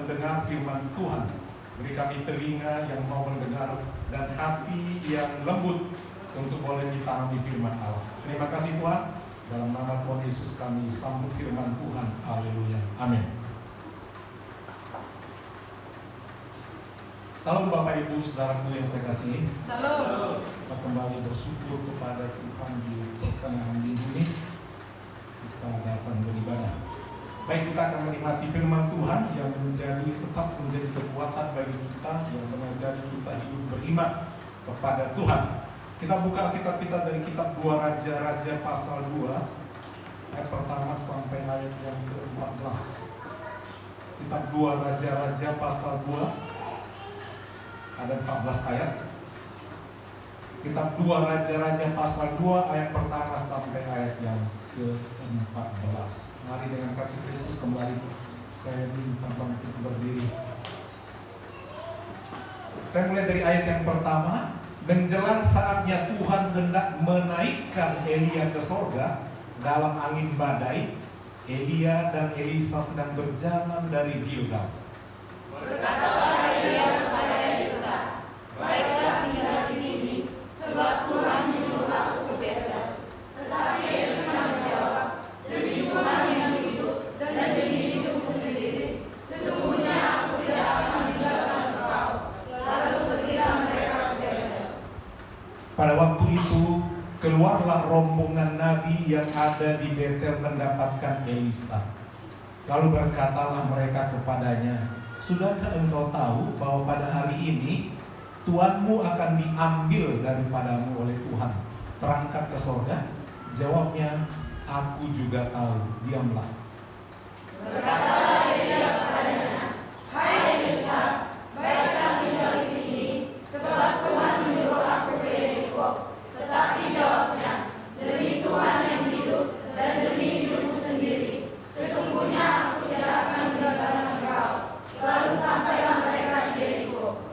mendengar firman Tuhan. Beri kami telinga yang mau mendengar dan hati yang lembut untuk boleh ditanami firman Allah. Terima kasih Tuhan. Dalam nama Tuhan Yesus kami sambut firman Tuhan. Haleluya. Amin. Salam Bapak Ibu Saudaraku yang saya kasihi. Salam. Kita kembali bersyukur kepada Tuhan di pertengahan minggu ini. Kita datang beribadah. Baik, kita akan menikmati firman Tuhan yang tetap menjadi kekuatan bagi kita, yang mengajari kita hidup beriman kepada Tuhan. Kita buka kitab kita dari kitab 2 Raja-Raja pasal 2 ayat pertama sampai ayat yang ke-14. Kitab 2 Raja-Raja pasal 2 ada 14 ayat. Kitab 2 Raja-Raja pasal 2 ayat pertama sampai ayat yang ke-14. Mari dengan kasih Kristus kembali saya minta bangkit berdiri. Saya mulai dari ayat yang pertama. Menjelang saatnya Tuhan hendak menaikkan Elia ke sorga dalam angin badai, Elia dan Elisa sedang berjalan dari Gilgal. Berkatalah Elia kepada Elisa, baiklah tinggal di sini, sebab Tuhan menyuruh aku ke Betel. Tetapi Elisa menjawab, demi Tuhan yang hidup dan demi hidupku sendiri, sesungguhnya aku tidak akan meninggalkan engkau. Lalu pergilah mereka ke Betel. Pada waktu itu keluarlah rombongan nabi yang ada di Betel mendapatkan Elisa. Lalu berkatalah mereka kepadanya, sudahkah engkau tahu bahwa pada hari ini Tuanmu akan diambil daripadamu oleh Tuhan, terangkat ke sorga? Jawabnya, aku juga tahu, diamlah. Berkatalah Elia kepadanya, hai Elisa, baiklah tinggal di sini, sebab Tuhan menyuruh aku ke Yeriko. Tetapi jawabnya, demi Tuhan yang hidup dan demi hidupku sendiri, sesungguhnya aku tidak akan meninggalkan engkau. Lalu sampailah mereka di Yeriko.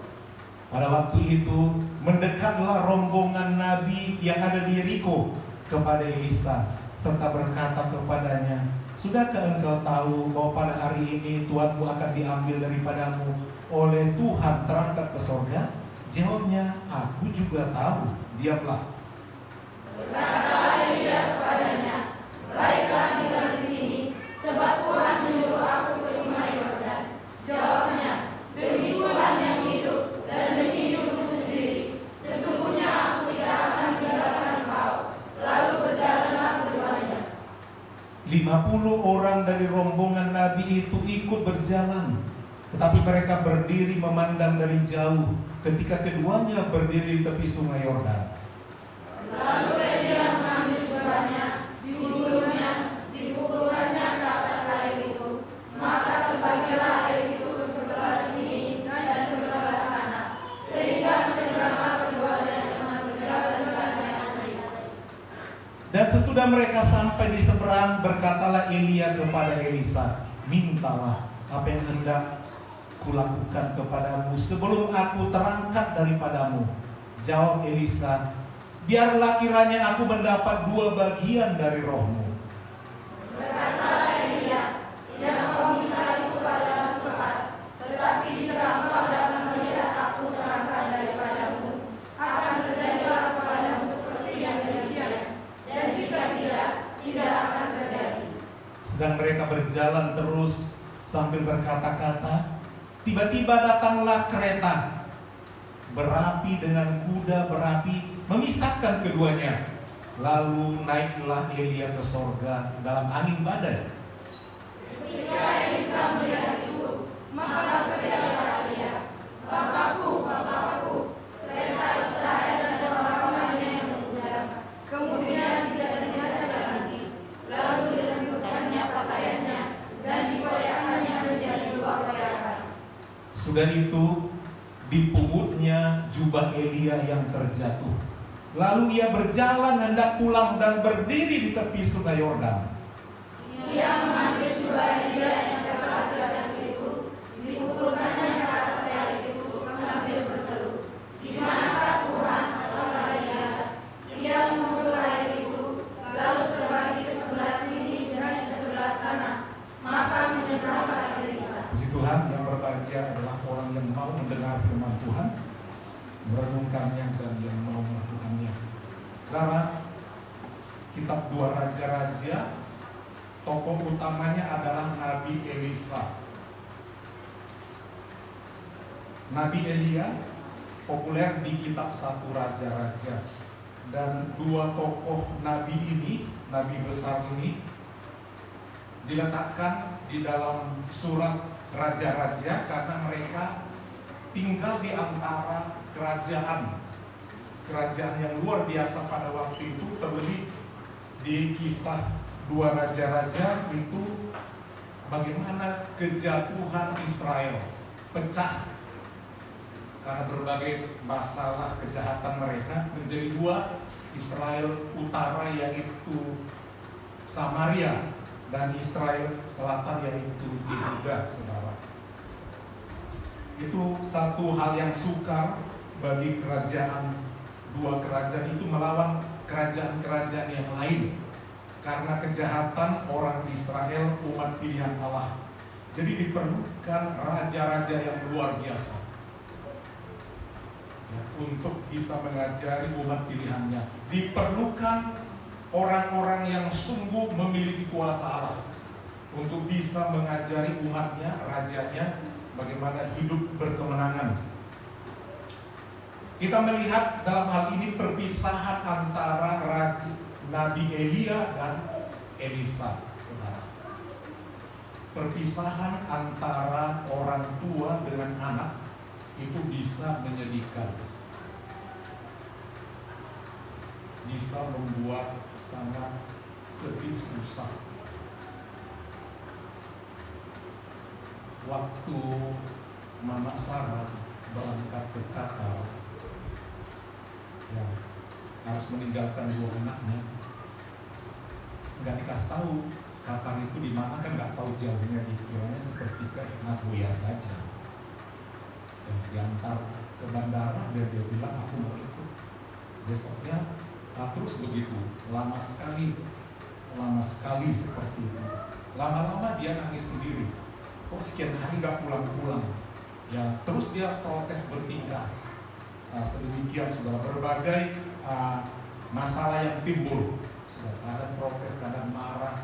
Pada waktu itu mendekatlah rombongan nabi yang ada di Yeriko kepada Elisa serta berkata kepadanya, sudahkah engkau tahu bahwa pada hari ini Tuhanmu akan diambil daripadamu oleh Tuhan terangkat ke sorga? Jawabnya, aku juga tahu, diamlah. Berkatalah Elia kepadanya, baiklah tinggal di sini, sebab Tuhan menyuruh aku ke sungai Yordan. Jawabnya, demi Tuhan yang hidup dan demi hidupku sendiri, sesungguhnya aku tidak akan meninggalkan engkau. Lalu berjalanlah keduanya. 50 orang dari rombongan nabi itu ikut berjalan, tetapi mereka berdiri memandang dari jauh ketika keduanya berdiri di tepi sungai Yordan. Lalu Elia mengambil jubahnya, dipukulkannya ke atas air itu, maka terbagilah air itu ke sebelah sini dan sebelah sana, sehingga menyeberanglah keduanya dengan berjalan yang baik. Dan sesudah mereka sampai di seberang, berkatalah Elia kepada Elisa, mintalah apa yang hendak kulakukan kepadamu sebelum aku terangkat daripadamu. Jawab Elisa, biarlah kiranya aku mendapat 2 bagian dari rohmu. Berkatalah Elia, yang kau minta itu adalah sukat, tetapi jika engkau dapat melihat aku terangkat daripadamu, akan terjadilah kepadamu seperti yang demikian, dan jika tidak akan terjadi. Sedang mereka berjalan terus sambil berkata-kata, tiba-tiba datanglah kereta berapi dengan kuda berapi memisahkan keduanya. Lalu naiklah Elia ke sorga dalam angin badai. Ketika Elisa melihat itu, maka berkatalah Elia, Bapakku, kereta Israel dan orang-orangnya yang berkuda. Kemudian tidak dilihatnya lagi, lalu dirembukkannya pakaiannya dan dikoyakkannya menjadi 2 koyakan. Sudah itu dipungutnya jubah Elia yang terjatuh. Lalu ia berjalan hendak pulang dan berdiri di tepi sungai Yordan. Ia mengambil jubah Elia yang telah terjatuh itu, dipukulkannya ke atas air itu sambil berseru, di manakah Tuhan Allah Elia? Ia memukul air itu, lalu terbagi ke sebelah sini dan ke sebelah sana, maka menyeberanglah Elisa. Puji Tuhan. Yang berbahagia adalah orang yang mau mendengar firman Tuhan, merenungkannya, dan yang mau melakukannya. Karena kitab 2 Raja-Raja, tokoh utamanya adalah Nabi Elisa. Nabi Elia populer di kitab 1 Raja-Raja. Dan dua tokoh nabi ini, nabi besar ini, diletakkan di dalam surat Raja-Raja karena mereka tinggal di antara kerajaan yang luar biasa pada waktu itu. Terlebih di kisah 2 Raja-Raja itu bagaimana kejatuhan Israel pecah karena berbagai masalah kejahatan mereka menjadi dua, Israel utara yaitu Samaria dan Israel selatan yaitu Yehuda, saudara. Itu satu hal yang sukar bagi dua kerajaan itu melawan kerajaan-kerajaan yang lain karena kejahatan orang Israel, umat pilihan Allah. Jadi diperlukan raja-raja yang luar biasa untuk bisa mengajari umat pilihannya. Diperlukan orang-orang yang sungguh memiliki kuasa Allah untuk bisa mengajari umatnya, rajanya, bagaimana hidup berkemenangan. Kita melihat dalam hal ini perpisahan antara Nabi Elia dan Elisa, saudara. Perpisahan antara orang tua dengan anak itu bisa menyedihkan, bisa membuat sangat sedih, susah. Waktu Mama Sarah berangkat ke Qatar, ya, harus meninggalkan dua anaknya, nggak dikasih tahu Qatar itu di mana, kan nggak tahu jauhnya, dikiranya seperti ke Nagoya saja. Diantar ke bandara, dia bilang aku mau ikut. Besoknya terus begitu, lama sekali seperti itu. Lama-lama dia nangis sendiri, kok sekian hari gak pulang-pulang. Ya, terus dia protes bertingkah sedemikian, sudah berbagai masalah yang timbul. Sudah kadang protes, kadang marah,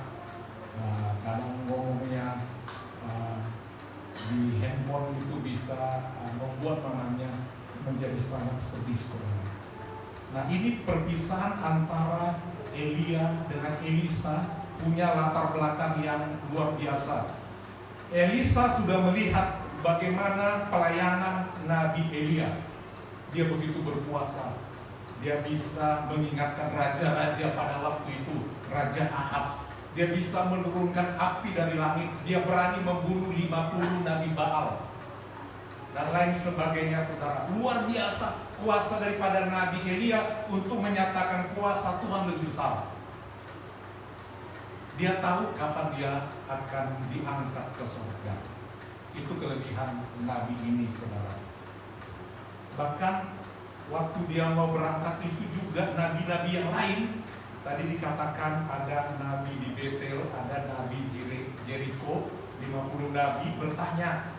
kadang ngomongnya di handphone itu bisa membuat mamanya menjadi sangat sedih sekali. Nah, ini perpisahan antara Elia dengan Elisa punya latar belakang yang luar biasa. Elisa sudah melihat bagaimana pelayanan Nabi Elia. Dia begitu berkuasa. Dia bisa mengingatkan raja-raja pada waktu itu, Raja Ahab. Dia bisa menurunkan api dari langit. Dia berani membunuh 50 Nabi Baal dan lain sebagainya, saudara. Luar biasa kuasa daripada Nabi Elia untuk menyatakan kuasa Tuhan lebih besar. Dia tahu kapan dia akan diangkat ke surga. Itu kelebihan Nabi ini, saudara. Bahkan waktu dia mau berangkat itu juga nabi-nabi yang lain. Tadi dikatakan ada nabi di Betel, ada nabi Jericho, 50 nabi bertanya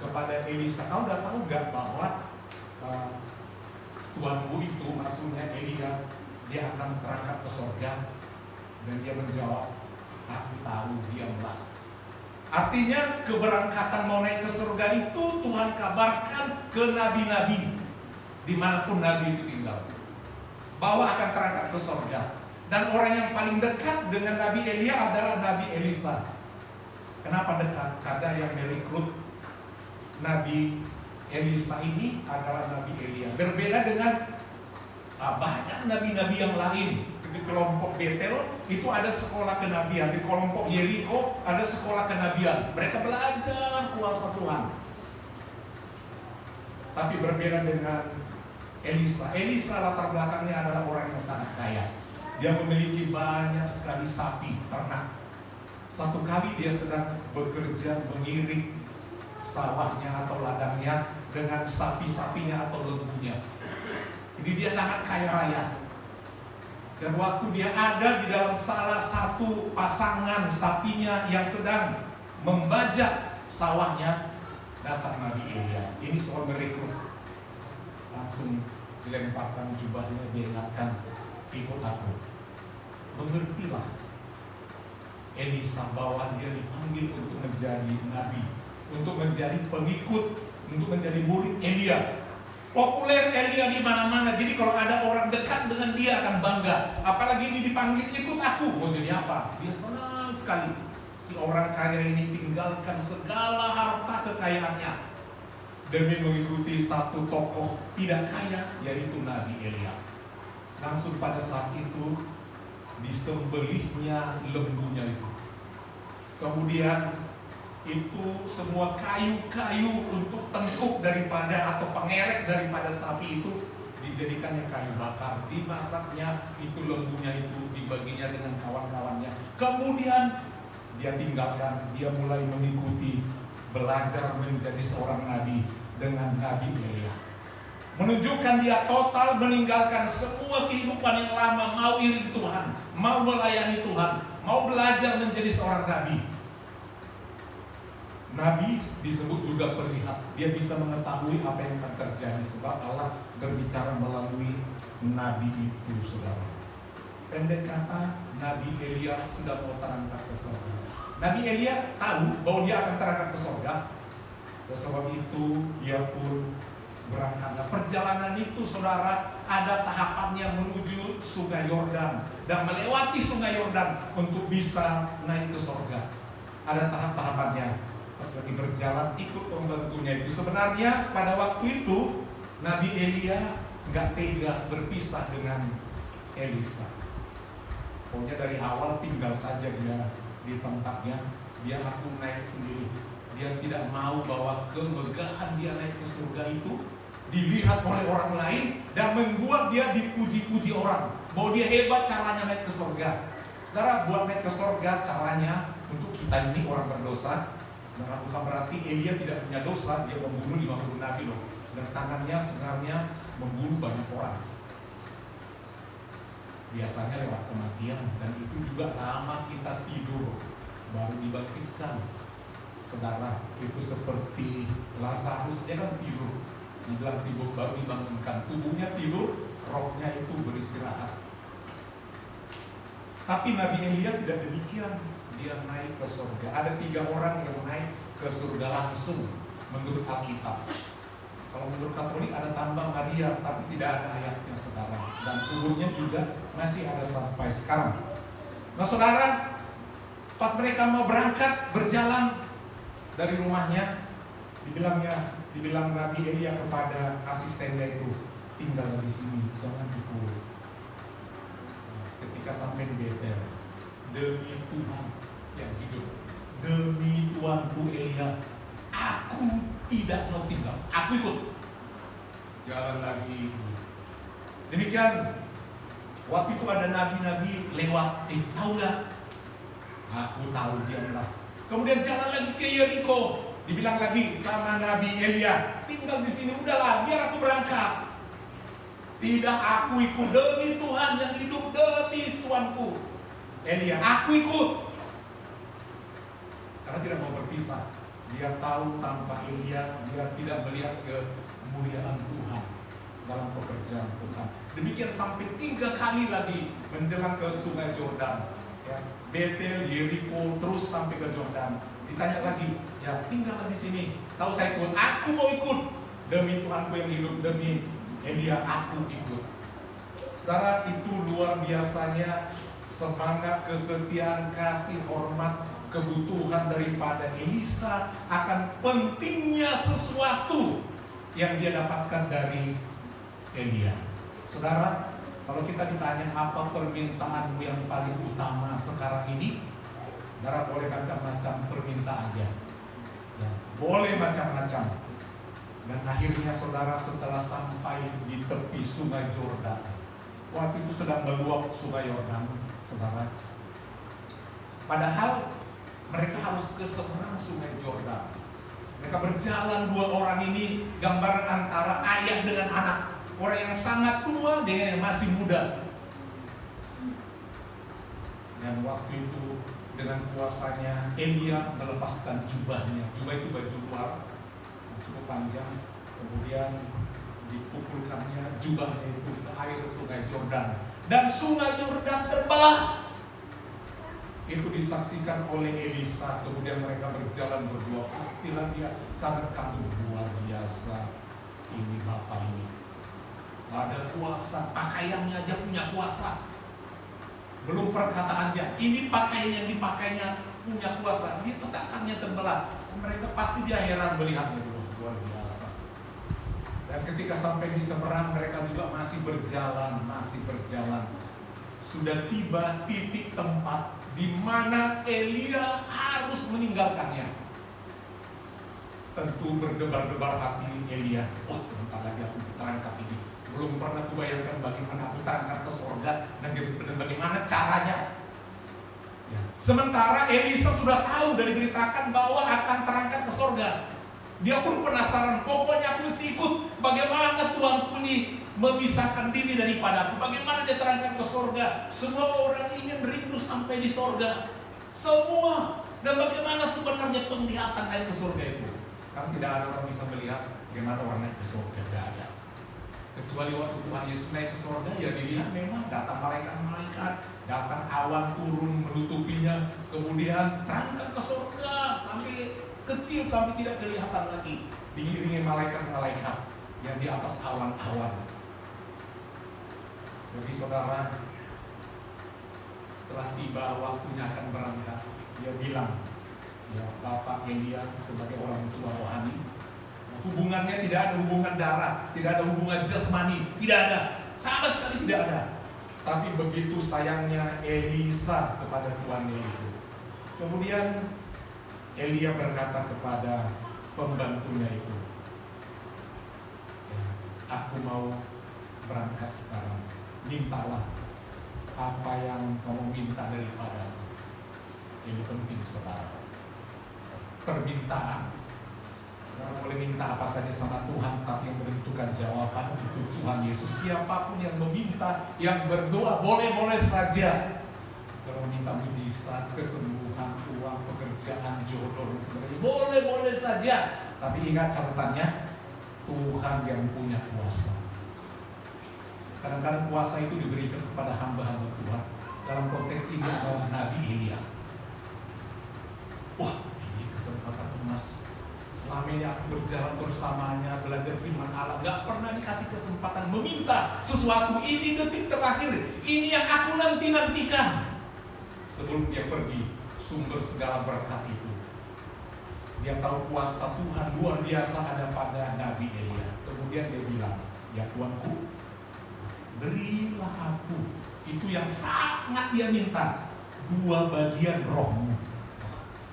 kepada Elisa, kau udah tahu gak bahwa Tuhanmu itu, maksudnya Elia, dia akan terangkat ke surga? Dan dia menjawab, aku tahu, diamlah. Artinya keberangkatan mau naik ke surga itu Tuhan kabarkan ke nabi-nabi dimanapun nabi itu tinggal, bahwa akan terangkat ke surga. Dan orang yang paling dekat dengan Nabi Elia adalah Nabi Elisa. Kenapa dekat? Karena yang merekrut Nabi Elisa ini adalah Nabi Elia. Berbeda dengan banyak nabi-nabi yang lain. Di kelompok Betel itu ada sekolah kenabian, di kelompok Yeriko ada sekolah kenabian. Mereka belajar kuasa Tuhan. Tapi berbeda dengan Elisa. Elisa latar belakangnya adalah orang yang sangat kaya. Dia memiliki banyak sekali sapi ternak. Satu kali dia sedang bekerja mengiring sawahnya atau ladangnya dengan sapi-sapinya atau lembunya. Jadi dia sangat kaya raya. Dan waktu dia ada di dalam salah satu pasangan sapinya yang sedang membajak sawahnya, ini soal merekrut. Langsung dilemparkan jubahnya, dia ingatkan, ikut aku. Mengertilah Elisa bahwa dia dipanggil untuk menjadi nabi, untuk menjadi pengikut, untuk menjadi murid Elia. Populer Elia di mana-mana. Jadi kalau ada orang dekat dengan dia akan bangga. Apalagi ini dipanggil ikut aku. Mau jadi apa? Dia senang sekali. Si orang kaya ini tinggalkan segala harta kekayaannya demi mengikuti satu tokoh tidak kaya, yaitu Nabi Elia. Langsung pada saat itu disembelihnya lembunya itu. Kemudian itu semua kayu-kayu untuk tengkuk daripada atau pengerek daripada sapi itu dijadikannya kayu bakar. Dimasaknya itu lembunya itu, dibaginya dengan kawan-kawannya. Kemudian dia tinggalkan, dia mulai mengikuti, belajar menjadi seorang nabi dengan Nabi Elia. Menunjukkan dia total meninggalkan semua kehidupan yang lama, mau iring Tuhan, mau melayani Tuhan, mau belajar menjadi seorang nabi. Nabi disebut juga perlihat. Dia bisa mengetahui apa yang akan terjadi sebab Allah berbicara melalui nabi itu, saudara. Pendek kata, Nabi Elia sudah mau terangkat ke surga. Nabi Elia tahu bahwa dia akan terangkat ke surga. Dan sebab itu dia pun berangkatlah. Perjalanan itu, saudara, ada tahapannya menuju Sungai Yordan dan melewati Sungai Yordan untuk bisa naik ke surga. Ada tahap-tahapannya. Pas lagi berjalan ikut pembantunya itu. Sebenarnya pada waktu itu Nabi Elia nggak tega berpisah dengan Elisa. Pokoknya dari awal tinggal saja dia di tempatnya. Dia aku naik sendiri. Dia tidak mau bahwa kemegahan dia naik ke surga itu dilihat oleh orang lain dan membuat dia dipuji-puji orang bahwa dia hebat caranya naik ke surga. Saudara, buat naik ke surga caranya untuk kita ini orang berdosa. Saudara, bukan berarti Elia tidak punya dosa. Dia membunuh 50 nabi loh. Dan tangannya sebenarnya membunuh banyak orang. Biasanya lewat kematian. Dan itu juga lama kita tidur baru dibangkitkan. Saudara, itu seperti Lazarus, dia kan tidur. Dibilang tidur baru dibangunkan. Tubuhnya tidur, rohnya itu beristirahat. Tapi Nabi Elia tidak demikian. Dia naik ke surga. Ada 3 orang yang naik ke surga langsung menurut Alkitab. Kalau menurut Katolik ada tambah Maria, tapi tidak ada ayatnya, saudara. Dan turunnya juga masih ada sampai sekarang. Nah, saudara, pas mereka mau berangkat berjalan dari rumahnya, dibilang Nabi Elia kepada asistennya itu, tinggal di sini, jangan dipulih. Ketika sampai di Betel, demi Tuhan yang hidup, demi Tuanku Elia, aku tidak mau tinggal, aku ikut. Jalan lagi. Demikian, waktu itu ada nabi-nabi lewat, tahu gak? Aku tahu, diamlah. Kemudian jalan lagi ke Yeriko, dibilang lagi sama Nabi Elia, tinggal di sini, udahlah, biar aku berangkat. Tidak, aku ikut demi Tuhan yang hidup, demi Tuanku Elia, aku ikut. Karena tidak mau berpisah. Dia tahu tanpa Elia dia tidak melihat kemuliaan Tuhan dalam pekerjaan Tuhan. Demikian sampai 3 kali lagi menjelang ke Sungai Yordan, ya, Betel, Yeriko, terus sampai ke Yordan. Ditanya lagi, ya tinggal di sini. Tahu saya ikut, aku mau ikut demi Tuhanku yang hidup, demi Elia aku ikut. Saudara, itu luar biasanya semangat, kesetiaan, kasih, hormat, kebutuhan daripada Elisa akan pentingnya sesuatu yang dia dapatkan dari Elia. Saudara, kalau kita ditanya apa permintaanmu yang paling utama sekarang ini, saudara boleh macam-macam permintaannya, ya, boleh macam-macam. Dan akhirnya saudara setelah sampai di tepi Sungai Yordan, waktu itu sedang meluap Sungai Yordan, saudara. Padahal mereka harus ke seberang Sungai Yordan. Mereka berjalan 2 orang ini, gambaran antara ayah dengan anak, orang yang sangat tua dengan yang masih muda. Dan waktu itu dengan kuasanya Elia melepaskan jubahnya. Jubah itu baju luar, cukup panjang. Kemudian dipukulkannya jubahnya itu ke air sungai Yordan, dan sungai Yordan terbelah. Itu disaksikan oleh Elisa. Kemudian mereka berjalan berdua. Pastilah dia sangat kagum, luar biasa ini Bapak ini. Ada kuasa, pakaiannya aja punya kuasa. Belum perkataannya, ini pakaian yang dipakainya punya kuasa. Ini tetakannya terbelah. Mereka pasti dia heran melihatnya, luar biasa. Dan ketika sampai di seberang, mereka juga masih berjalan. Sudah tiba titik tempat di mana Elia harus meninggalkannya. Tentu berdebar-debar hati Elia. Wah, sebentar lagi aku terangkat ini. Belum pernah kubayangkan bagaimana aku terangkat ke surga dan bagaimana caranya. Ya. Sementara Elisa sudah tahu dari beritakan bahwa akan terangkat ke surga. Dia pun penasaran, pokoknya aku mesti ikut. Bagaimana Tuhanku ini memisahkan diri daripadaku, bagaimana dia terangkat ke surga. Semua orang ingin rindu sampai di surga, semua. Dan bagaimana sebenarnya penglihatan naik ke surga itu? Kan tidak ada orang bisa melihat bagaimana orang naik ke surga, tidak ada. Kecuali waktu Tuhan Yesus naik ke surga, ya dilihat memang datang malaikat-malaikat, datang awan turun menutupinya, kemudian terangkat ke surga sampai kecil, sampai tidak kelihatan lagi, diiringi malaikat-malaikat yang di atas awan-awan. Jadi saudara, setelah tiba waktunya akan berangkat, dia bilang, ya Bapak Elia sebagai orang tua rohani, hubungannya tidak ada hubungan darah, tidak ada hubungan jasmani, tidak ada, sama sekali tidak ada. Tapi begitu sayangnya Elisa kepada tuannya itu. Kemudian Elia berkata kepada pembantunya itu, ya, aku mau berangkat sekarang, mintalah apa yang kamu minta daripadaku. Ini penting saudara, permintaan. Saudara boleh minta apa saja sama Tuhan, tapi yang menentukan jawaban itu Tuhan Yesus. Siapapun yang meminta, yang berdoa, boleh-boleh saja. Kalau minta mujizat, kesembuhan, uang, pekerjaan, jodoh, dan sebagainya, boleh-boleh saja. Tapi ingat catatannya, Tuhan yang punya kuasa. Kadang-kadang kuasa itu diberikan kepada hamba-hamba Tuhan. Dalam konteks ini adalah Nabi Elia. Wah, ini kesempatan emas. Selama ini aku berjalan bersamanya, belajar firman Allah, gak pernah dikasih kesempatan meminta sesuatu. Ini detik terakhir, ini yang aku nanti-nantikan. Sebelum dia pergi, sumber segala berkat itu. Dia tahu kuasa Tuhan luar biasa ada pada Nabi Elia. Kemudian dia bilang, ya Tuanku, berilah aku. Itu yang sangat dia minta, 2 bagian rohmu.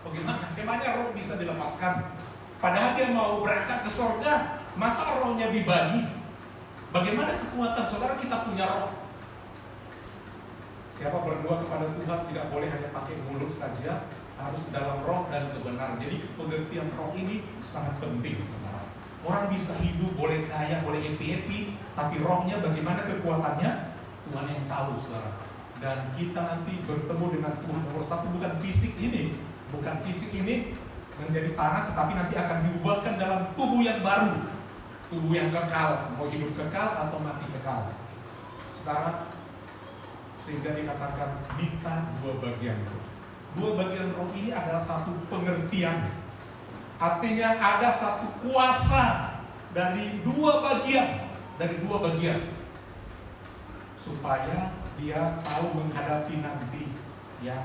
Bagaimana? Roh bisa dilepaskan? Padahal dia mau berangkat ke surga, masa rohnya dibagi? Bagaimana kekuatan saudara kita punya roh? Siapa berdoa kepada Tuhan tidak boleh hanya pakai mulut saja, harus dalam roh dan kebenaran. Jadi pengertian roh ini sangat penting saudara. Orang bisa hidup, boleh kaya, boleh happy-happy, tapi rohnya bagaimana kekuatannya? Tuhan yang tahu saudara. Dan kita nanti bertemu dengan Tuhan nomor 1, bukan fisik ini. Bukan fisik ini menjadi tanah, tetapi nanti akan diubahkan dalam tubuh yang baru, tubuh yang kekal, mau hidup kekal atau mati kekal. Saudara, sehingga dikatakan minta 2 bagian roh. 2 bagian roh ini adalah satu pengertian, artinya ada satu kuasa dari 2 bagian, supaya dia tahu menghadapi nanti yang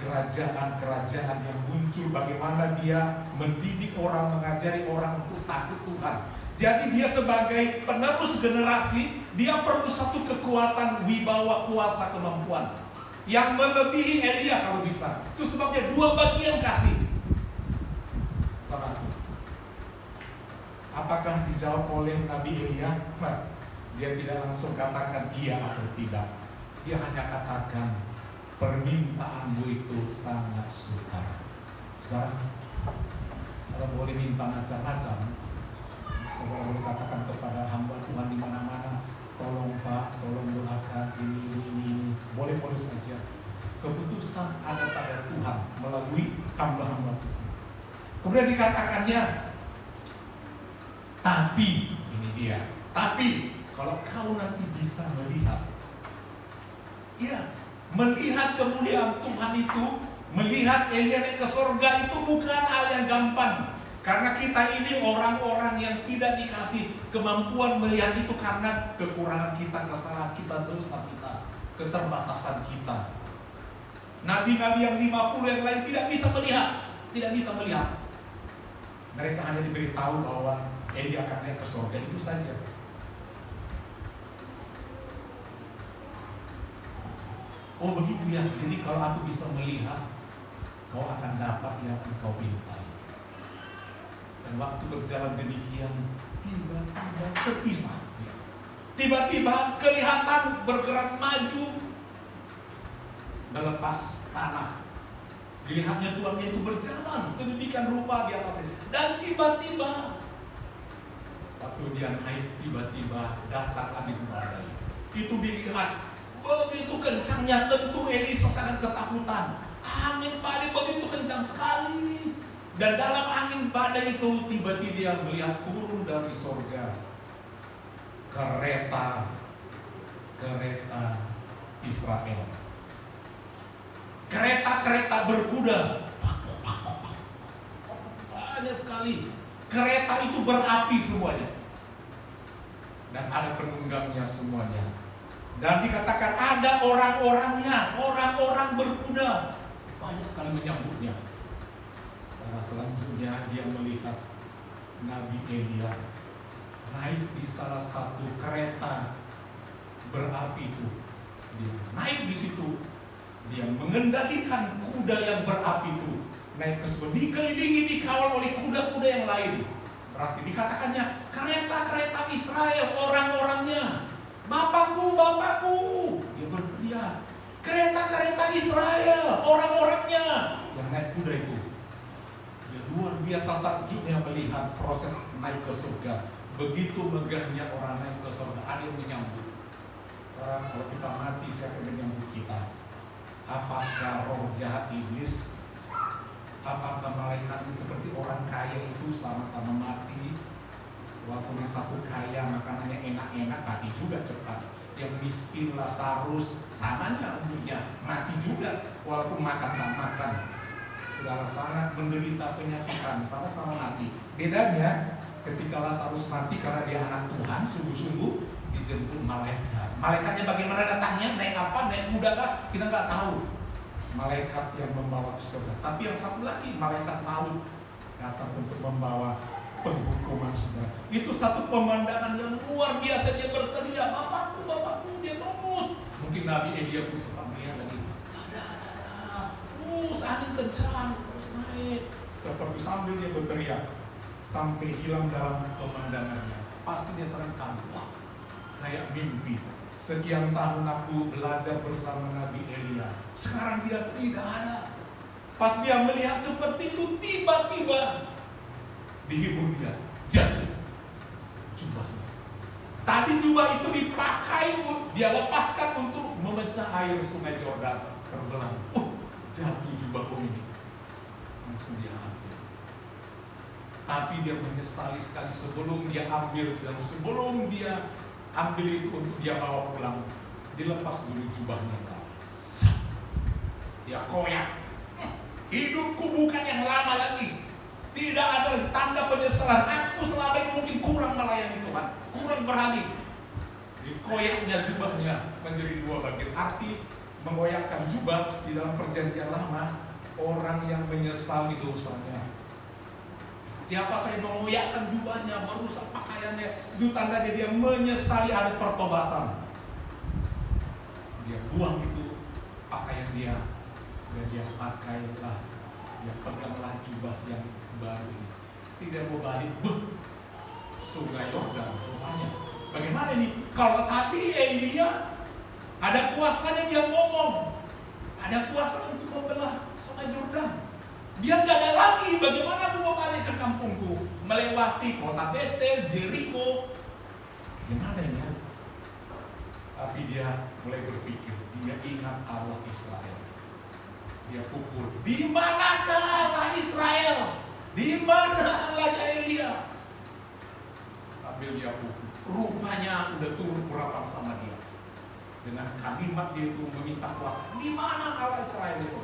kerajaan-kerajaan yang muncul, bagaimana dia mendidik orang, mengajari orang untuk takut Tuhan. Jadi dia sebagai penerus generasi, dia perlu satu kekuatan, wibawa, kuasa, kemampuan yang melebihi Elia kalau bisa. Itu sebabnya 2 bagian kasih. Sama aku. Apakah dijawab oleh Nabi Elia? Nah, dia tidak langsung katakan iya atau tidak. Dia hanya katakan, permintaanmu itu sangat sukar. Saudara, kalau boleh minta macam-macam, saudara boleh katakan kepada hamba Tuhan di mana-mana, tolong Pak, tolong doakan ini. Boleh-boleh saja. Keputusan ada pada Tuhan melalui hamba-hamba Tuhan. Kemudian dikatakannya, Tapi, ini dia. Tapi, kalau kau nanti bisa melihat, ya, melihat kemuliaan Tuhan itu, melihat Elia naik ke surga itu bukan hal yang gampang. Karena kita ini orang-orang yang tidak dikasih kemampuan melihat itu karena kekurangan kita, kesalahan kita, dosa kita, keterbatasan kita. Nabi-nabi yang 50 yang lain tidak bisa melihat. Mereka hanya diberitahu bahwa Elia akan naik ke surga, itu saja. Oh begitu ya, jadi kalau aku bisa melihat, kau akan dapat yang engkau pintai. Dan waktu berjalan demikian, tiba-tiba terpisah. Tiba-tiba kelihatan bergerak maju, melepas tanah. Dilihatnya tuannya itu berjalan sedemikian rupa di atasnya. Dan tiba-tiba, waktu dia naik, tiba-tiba datang angin badai. Itu dilihat begitu kencangnya, tentu Elisa sangat ketakutan. Angin badai begitu kencang sekali. Dan dalam angin badai itu tiba-tiba dia melihat turun dari surga kereta Israel. Kereta berkuda. Banyak sekali. Kereta itu berapi semuanya. Dan ada penunggangnya semuanya. Dan dikatakan ada orang-orangnya, orang-orang berkuda. Banyak sekali menyambutnya. Karena selanjutnya dia melihat Nabi Elia naik di salah satu kereta berapi itu. Dia naik di situ. Dia mengendalikan kuda yang berapi itu. Naik ke sebuah, dikelilingi, dikawal oleh kuda-kuda yang lain. Berarti dikatakannya kereta-kereta Israel, orang-orangnya. Bapakku, dia berteriak. Kereta-kereta Israel, orang-orangnya. Yang naik kuda itu. Dia luar biasa takjubnya melihat proses naik ke surga. Begitu megahnya orang naik ke surga, ada yang menyambut. Karena kalau kita mati, siapa yang menyambut kita? Apakah roh jahat iblis? Apakah malaikatnya seperti orang kaya itu sama-sama mati? Walaupun yang satu kaya makanannya enak-enak, mati juga cepat. Yang miskin Lazarus samanya umurnya, mati juga walaupun makan tak makan. Segala sangat menderita penyakitan, sama-sama mati. Bedanya ketika Lazarus mati karena dia anak Tuhan, sungguh-sungguh dijemput malaikat. Malaikatnya bagaimana datangnya, naik apa, naik kuda kah? Kita nggak tahu. Malaikat yang membawa ke surga. Tapi yang satu lagi, malaikat maut datang untuk membawa penghukuman saudara. Itu satu pemandangan yang luar biasa. Dia berteriak, bapakku, dia terus. Mungkin Nabi Elia pun sempat melihat lagi. Terus angin kencang, terus naik. Seperti sambil dia berteriak, sampai hilang dalam pemandangannya. Pasti dia sangat kaget. Kayak mimpi. Sekian tahun aku belajar bersama Nabi Elia. Sekarang dia tidak ada. Pas dia melihat seperti itu, tiba-tiba dihibur dia. Jatuh jubahnya. Tadi jubah itu dipakai, dia lepaskan untuk memecah air sungai Jordan terbelah. Jatuh jubahku ini. Langsung dia ambil. Tapi dia menyesali sekali sebelum dia ambil dan sebelum dia ambil itu untuk dia bawa pulang, dilepas dulu jubahnya. Dia koyak. Hidupku bukan yang lama lagi. Tidak ada tanda penyesalan. Aku selama ini mungkin kurang melayani Tuhan, kurang berani. Dikoyaknya jubahnya menjadi dua bagian. Arti mengoyakkan jubah di dalam perjanjian lama, orang yang menyesali dosanya. Siapa saya mengoyakkan jubahnya, merusak pakaiannya, itu tandanya dia menyesali ada pertobatan. Dia buang itu pakaian dia, dan dia pakailah, dia peganglah jubah yang baru ini. Tidak mau balik, sungai Yordan rupanya. Bagaimana ini? Kalau tadi Elia ada kuasanya, dia ngomong, ada kuasa untuk membelah sungai Yordan. Dia nggak ada lagi. Bagaimana aku mau balik ke kampungku, melewati kota Betel, Jericho? Gimana ini? Tapi dia mulai berpikir. Dia ingat Allah Israel. Dia pukul. Di manakah Allah Israel? Di mana Allahnya Elia? sambil dia pukul. Rupanya udah turun urapan sama dia. Dengan kalimat dia itu meminta kuasa. Di mana Allah Israel itu?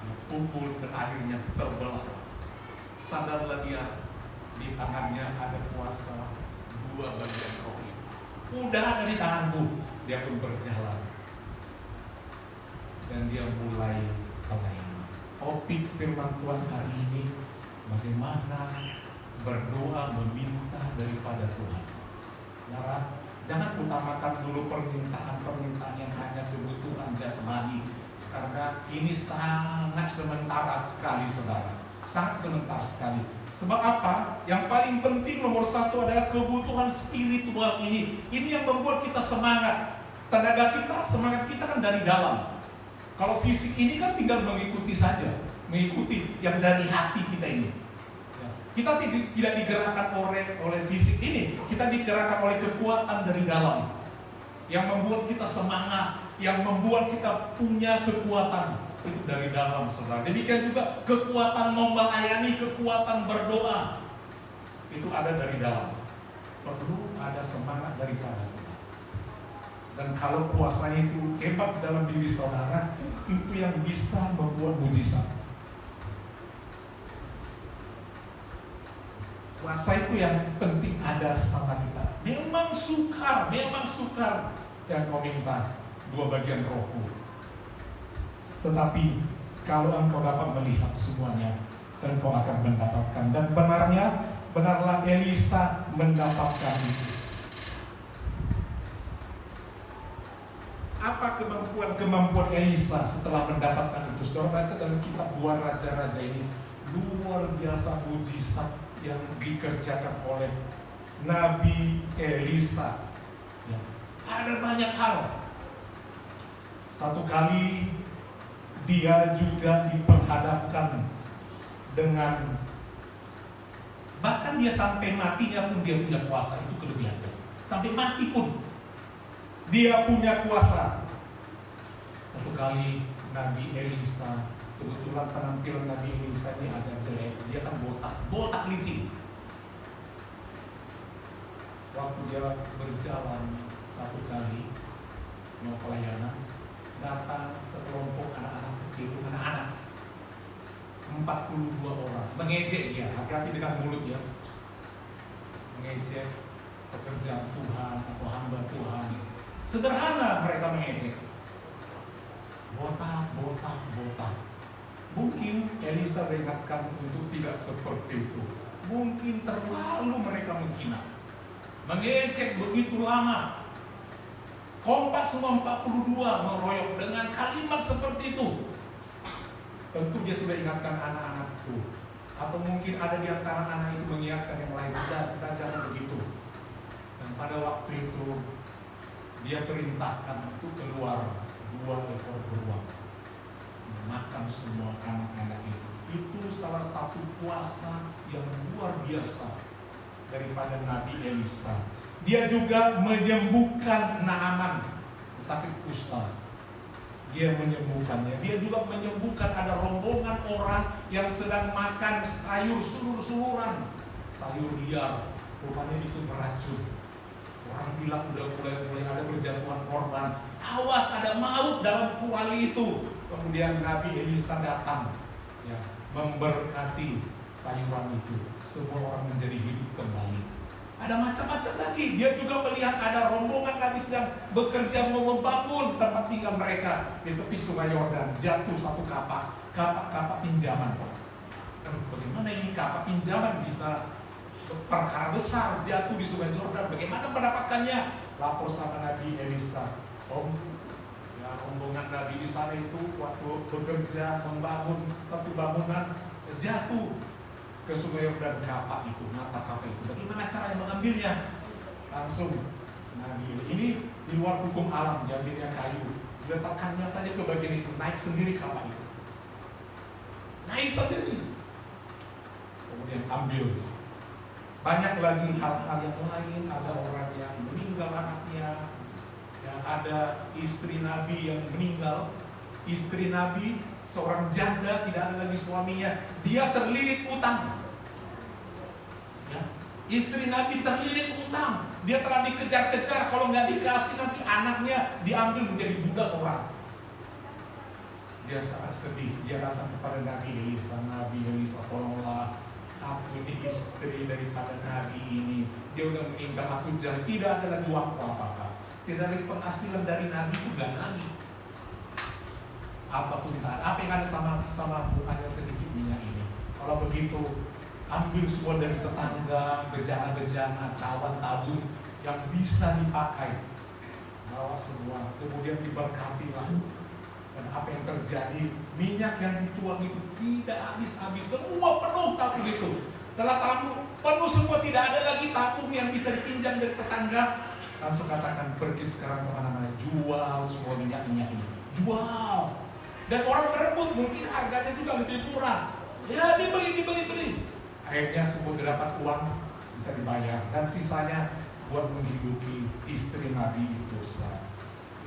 Dia pukul dan akhirnya terbelah. Sadarlah dia, di tangannya ada kuasa dua bagian roh itu. Udah ada di tanganku. Dia pun berjalan. Dan dia mulai pelayanan. Topik firman Tuhan hari ini, bagaimana berdoa meminta daripada Tuhan. Jangan utamakan dulu permintaan-permintaan yang hanya kebutuhan jasmani, karena ini sangat sementara sekali, saudara. Sangat sementara sekali. Sebab apa? Yang paling penting nomor satu adalah kebutuhan spiritual ini. Ini yang membuat kita semangat. Tenaga kita, semangat kita kan dari dalam. Kalau fisik ini kan tinggal mengikuti saja, mengikuti yang dari hati kita ini. Kita tidak digerakkan oleh fisik ini, kita digerakkan oleh kekuatan dari dalam yang membuat kita semangat, yang membuat kita punya kekuatan itu dari dalam, saudara. Demikian juga kekuatan melayani, kekuatan berdoa itu ada dari dalam. Perlu ada semangat daripada kita. Dan kalau kuasanya itu hebat dalam diri saudara, itu yang bisa membuat mujizat. Kuasa itu yang penting ada sama kita. Memang sukar yang kau minta dua bagian rohku. Tetapi kalau engkau dapat melihat semuanya, engkau akan mendapatkan. Dan benarlah Elisa mendapatkan itu. Apa kemampuan Elisa setelah mendapatkan itu? Saudara baca dalam kitab 2 Raja-Raja ini, luar biasa mujizat yang dikerjakan oleh Nabi Elisa. Ya. Ada banyak hal. Satu kali dia juga diperhadapkan dengan, bahkan dia sampai matinya pun dia punya kuasa, itu kelebihannya. Sampai mati pun dia punya kuasa. Satu kali Nabi Elisa, kebetulan penampilan Nabi Elisa ini agak jelek. Dia kan botak licin. Waktu dia berjalan satu kali mau pelayanan, datang sekelompok anak-anak kecil, 42 orang, mengejek dia. Hati-hati dengan mulut ya. Mengejek pekerjaan Tuhan atau hamba Tuhan. Sederhana mereka mengejek. Botak. Mungkin Elisa ingatkan untuk tidak seperti itu. Mungkin terlalu mereka menghina, mengejek begitu lama. Kompak semua 42 meroyok dengan kalimat seperti itu. Tentu dia sudah ingatkan anak-anak itu. Atau mungkin ada di antara anak itu mengingatkan yang lain, tidak jangan begitu. Dan pada waktu itu dia perintahkan untuk keluar 2 ekor beruang, makan semua anak-anak itu. Itu salah satu kuasa yang luar biasa daripada Nabi Elisa. Dia juga menyembuhkan Naaman sakit kusta. Dia menyembuhkannya. Dia juga menyembuhkan ada rombongan orang yang sedang makan sayur sulur-suluran, sayur liar. Rupanya itu beracun. Orang bilang udah mulai ada berjatuhan korban. Awas, ada maut dalam kuali itu. Kemudian Nabi Elisa datang, ya, memberkati sayuran itu. Semua orang menjadi hidup kembali. Ada macam-macam lagi. Dia juga melihat ada rombongan Nabi sedang bekerja membangun tempat tinggal mereka di tepi Sungai Yordan. Jatuh satu kapak pinjaman. Aduh, bagaimana ini kapak pinjaman bisa perkara besar jatuh di Sungai Yordan? Bagaimana mendapatkannya? Lapor sama Nabi Elisa. Rombongan Nabi di sana itu waktu bekerja membangun satu bangunan jatuh ke Sungai Yordan, kapak itu, mata kapak itu. Bagaimana cara yang mengambilnya? Langsung Nabi ini di luar hukum alam, diambilnya kayu, diletakkannya saja ke bagian itu, naik sendiri kapak itu, naik sendiri, kemudian ambil. Banyak lagi hal-hal yang lain. Ada orang yang meninggal anaknya, yang ada istri Nabi yang meninggal. Istri Nabi seorang janda, tidak ada lagi suaminya, dia terlilit utang. Ya, Istri Nabi terlilit utang. Dia telah dikejar-kejar, kalau nggak dikasih nanti anaknya diambil menjadi budak orang. Dia sangat sedih. Dia datang kepada Nabi Elisa. Nabi Elisa, tolonglah, aku ini istri daripada Nabi ini. Dia udah meninggal, aku jangan, tidak ada lagi waktu apa-apa. Tidak ada penghasilan dari Nabi itu gak lagi. Apapun apa yang ada sama hanya sedikit minyak ini. Kalau begitu, ambil semua dari tetangga, bejana-bejana, cawan tabung yang bisa dipakai. Bawa semua, kemudian diberkatilah. Dan apa yang terjadi, minyak yang dituang itu tidak habis-habis, semua penuh tabung itu. Setelah tabung penuh semua, tidak ada lagi tabung yang bisa dipinjam dari tetangga. Langsung katakan, pergi sekarang kemana-mana, jual semua minyak-minyak ini, jual. Dan orang berebut, mungkin harganya juga lebih murah. Ya, dibeli. Akhirnya semua dapat uang, bisa dibayar. Dan sisanya buat menghidupi istri Nabi itu, saudara.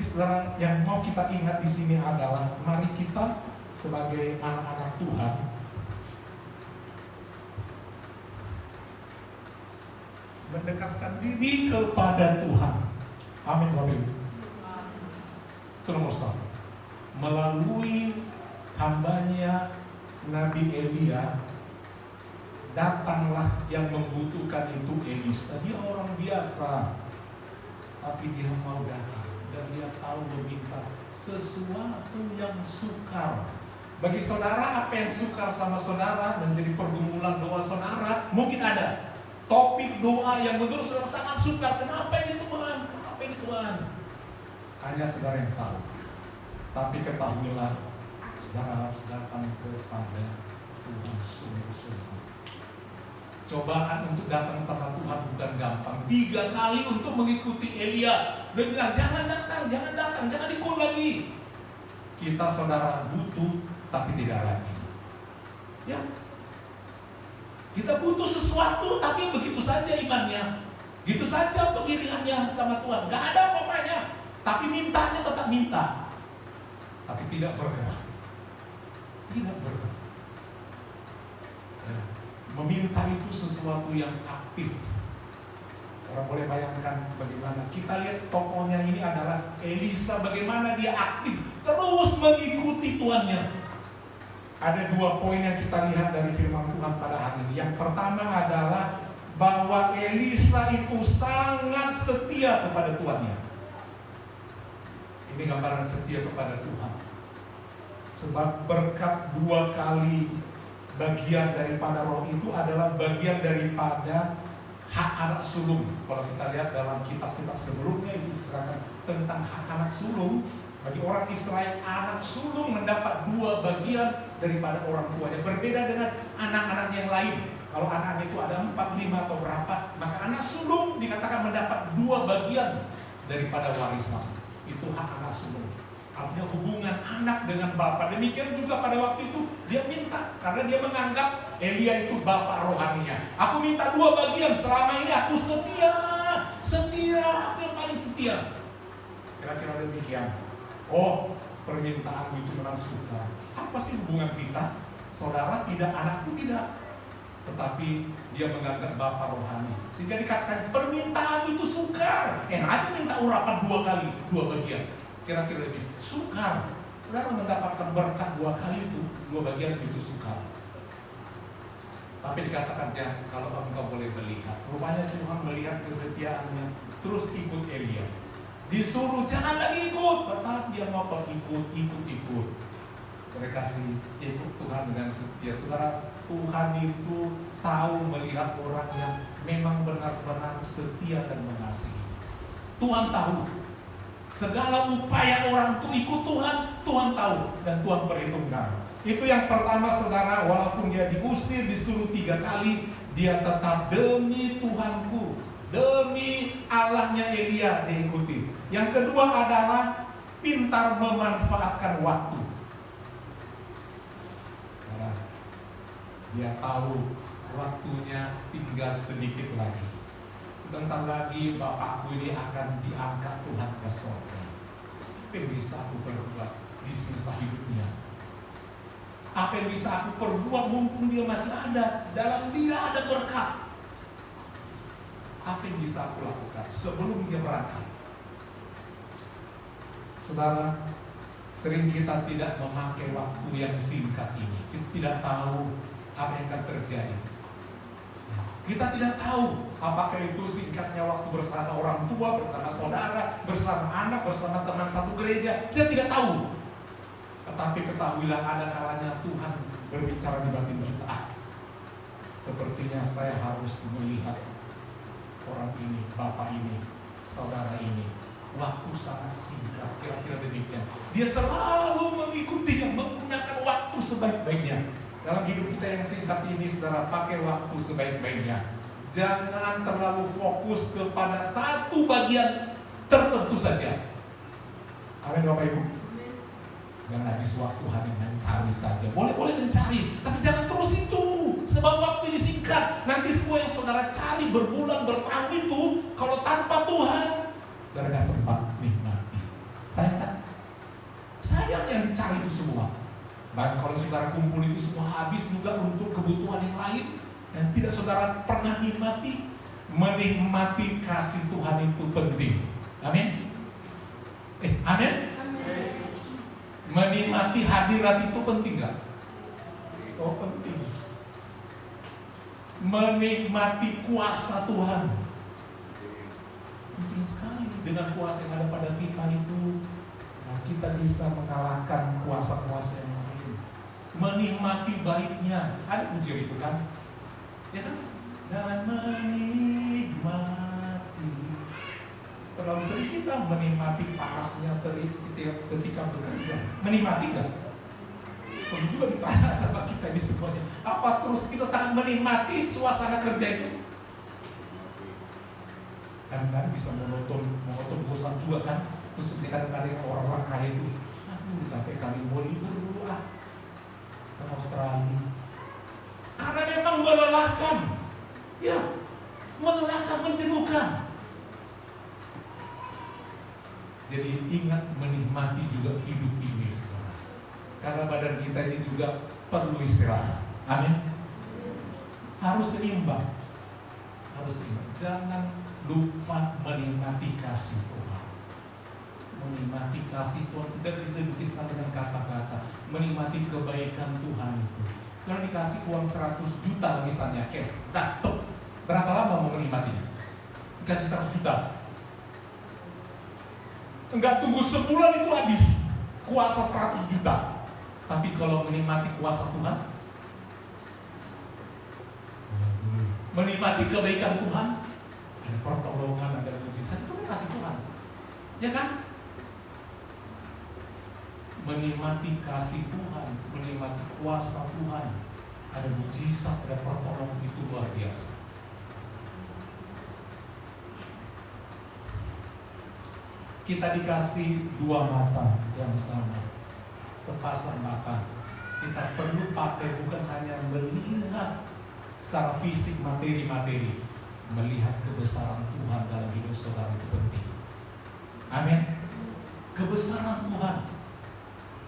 Saudara, yang mau kita ingat di sini adalah, mari kita sebagai anak-anak Tuhan mendekatkan diri kepada Tuhan. Amin, Bapak. Itu nomor satu. Melalui hambanya Nabi Elia, datanglah yang membutuhkan itu Elisa. Dia orang biasa, tapi dia mau datang dan dia tahu meminta sesuatu yang sukar. Bagi saudara, apa yang sukar sama saudara menjadi pergumulan doa saudara, mungkin ada topik doa yang menurut saudara sangat sukar. Kenapa ini Tuhan? Kenapa ini Tuhan? Hanya saudara yang tahu. Tapi ketahuilah, saudara harus datang kepada Tuhan sungguh-sungguh. Cobaan untuk datang sama Tuhan bukan gampang. 3 kali untuk mengikuti Elia. Dia bilang, jangan datang, jangan ikut lagi. Kita saudara butuh, tapi tidak rajin. Ya, kita butuh sesuatu, tapi begitu saja imannya, gitu saja pengiringannya sama Tuhan. Gak ada apa-apanya, tapi mintanya tetap minta, tapi tidak bergerak. Ya. Meminta itu sesuatu yang aktif. Orang boleh bayangkan bagaimana. Kita lihat tokohnya ini adalah Elisa, bagaimana dia aktif, terus mengikuti tuannya. Ada 2 poin yang kita lihat dari firman Tuhan pada hari ini. Yang pertama adalah bahwa Elisa itu sangat setia kepada tuannya. Ini gambaran setia kepada Tuhan. Sebab berkat 2 kali bagian daripada roh itu adalah bagian daripada hak anak sulung. Kalau kita lihat dalam kitab-kitab sebelumnya itu diceritakan tentang hak anak sulung. Bagi orang Israel, anak sulung mendapat 2 bagian daripada orang tuanya. Berbeda dengan anak-anaknya yang lain. Kalau anaknya itu ada 4, 5 atau berapa, maka anak sulung dikatakan mendapat 2 bagian daripada warisan. Itu hak anak sulung. Artinya hubungan anak dengan bapak. Demikian juga pada waktu itu dia minta, karena dia menganggap Elia itu bapak rohaninya. Aku minta 2 bagian, selama ini aku setia, aku yang paling setia. Kira-kira demikian. Oh, permintaanmu itu memang sukar. Apa sih hubungan kita? Saudara tidak, anakku tidak. Tetapi dia menganggap bapak rohani. Sehingga dikatakan permintaan itu sukar. Enak aja minta urapan 2 kali, 2 bagian. Kira-kira lebih sukar. Saudara mendapatkan berkat 2 kali itu, 2 bagian itu sukar. Tapi dikatakan ya, kalau engkau boleh melihat, rupanya Tuhan melihat kesetiaannya, terus ikut Elia. Disuruh jangan lagi ikut, tetap dia ngotot ikut. Terkasih, ikut Tuhan dengan setia. Saudara, Tuhan itu tahu melihat orang yang memang benar-benar setia dan mengasihi. Tuhan tahu segala upaya orang itu ikut Tuhan, Tuhan tahu dan Tuhan perhitungkan. Itu yang pertama, saudara. Walaupun dia diusir, disuruh 3 kali, dia tetap demi Tuhanku, demi Allahnya Elia diikuti. Yang kedua adalah pintar memanfaatkan waktu. Nah, dia tahu waktunya tinggal sedikit lagi. Bentar lagi bapakku ini akan diangkat Tuhan ke surga. Apa yang bisa aku perbuat di sisa hidupnya? Apa yang bisa aku perbuat mumpung dia masih ada? Dalam dia ada berkat. Apa yang bisa aku lakukan sebelum dia berangkat? Saudara, sering kita tidak memakai waktu yang singkat ini. Kita tidak tahu apa yang akan terjadi. Kita tidak tahu apakah itu singkatnya waktu bersama orang tua, bersama saudara, bersama anak, bersama teman satu gereja. Kita tidak tahu. Tetapi ketahuilah ada kalanya Tuhan berbicara di batin kita. Sepertinya saya harus melihat orang ini, bapak ini, saudara ini. Waktu sangat singkat, kira-kira demikian. Dia selalu mengikuti yang menggunakan waktu sebaik-baiknya. Dalam hidup kita yang singkat ini, saudara, pakai waktu sebaik-baiknya. Jangan terlalu fokus kepada satu bagian tertentu saja. Amin Bapak Ibu. Jangan habis waktu hanya mencari saja. Boleh mencari, tapi jangan terus itu. Sebab waktu ini singkat. Nanti semua yang saudara cari berbulan, bertahun itu, kalau tanpa Tuhan, saudara gak sempat nikmati. Sayang kan? Sayang yang dicari itu semua. Bahkan kalau saudara kumpul itu semua habis juga untuk kebutuhan yang lain yang tidak saudara pernah nikmati. Menikmati kasih Tuhan itu penting. Amin. Amin. Menikmati hadirat itu penting gak? Oh penting. Menikmati kuasa Tuhan penting sekali. Dengan kuasa yang ada pada kita itu, kita bisa mengalahkan kuasa-kuasa yang lain. Menikmati baiknya. Ada pujian itu kan? Ya kan? Dan menikmati. Terlalu sering kita menikmati panasnya ketika bekerja. Menikmati kan? Perlu juga ditanya sama kita di sekolahnya. Apa terus kita sangat menikmati suasana kerja itu? Kadang-kadang bisa monoton bosan juga kan. Terus kadang-kadang orang-orang kaya itu, aduh capek kali, mau libur dulu ke Australia. Karena memang melelahkan. Ya, melelahkan, menjenuhkan. Jadi ingat menikmati juga hidup ini, saudara. Karena badan kita ini juga perlu istirahat. Amin. Harus seimbang. Jangan lupa menikmati kasih Tuhan. Menikmati kasih Tuhan tidak bisa dilukiskan dengan kata-kata. Menikmati kebaikan Tuhan itu. Kalau dikasih uang 100 juta misalnya cash, dapat. Berapa lama mau menikmatinya? Dikasih 100 juta. Enggak tunggu sebulan itu habis. Kuasa 100 juta. Tapi kalau menikmati kuasa Tuhan, menikmati kebaikan Tuhan, ada pertolongan, ada mujizat, itu kasih Tuhan. Ya kan? Menikmati kasih Tuhan, menikmati kuasa Tuhan, ada mujizat, ada pertolongan, itu luar biasa. Kita dikasih dua mata yang sama, sepasang mata. Kita perlu pakai bukan hanya melihat secara fisik materi-materi, melihat kebesaran Tuhan dalam hidup saudara itu penting. Amin. Kebesaran Tuhan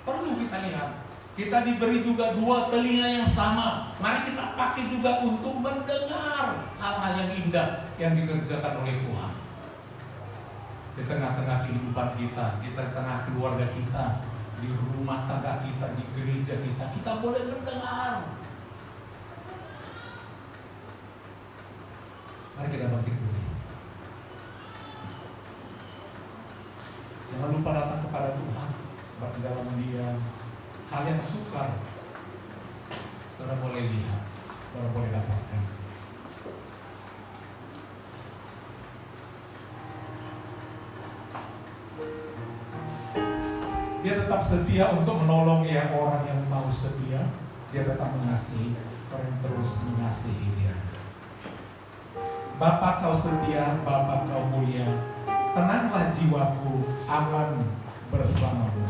perlu kita lihat. Kita diberi juga dua telinga yang sama. Mari kita pakai juga untuk mendengar hal-hal yang indah yang dikerjakan oleh Tuhan. Di tengah-tengah kehidupan kita, di tengah keluarga kita, di rumah tangga kita, di gereja kita, kita boleh mendengar. Mari kita bangkit dulu. Jangan lupa datang kepada Tuhan. Sebab di dalam Dia hal yang sukar, saudara boleh lihat, saudara boleh dapatkan. Dia tetap setia untuk menolong ya orang yang mau setia. Dia tetap mengasihi orang yang terus mengasihi Dia. Bapa kau setia, Bapa kau mulia, tenanglah jiwaku, aman bersamamu.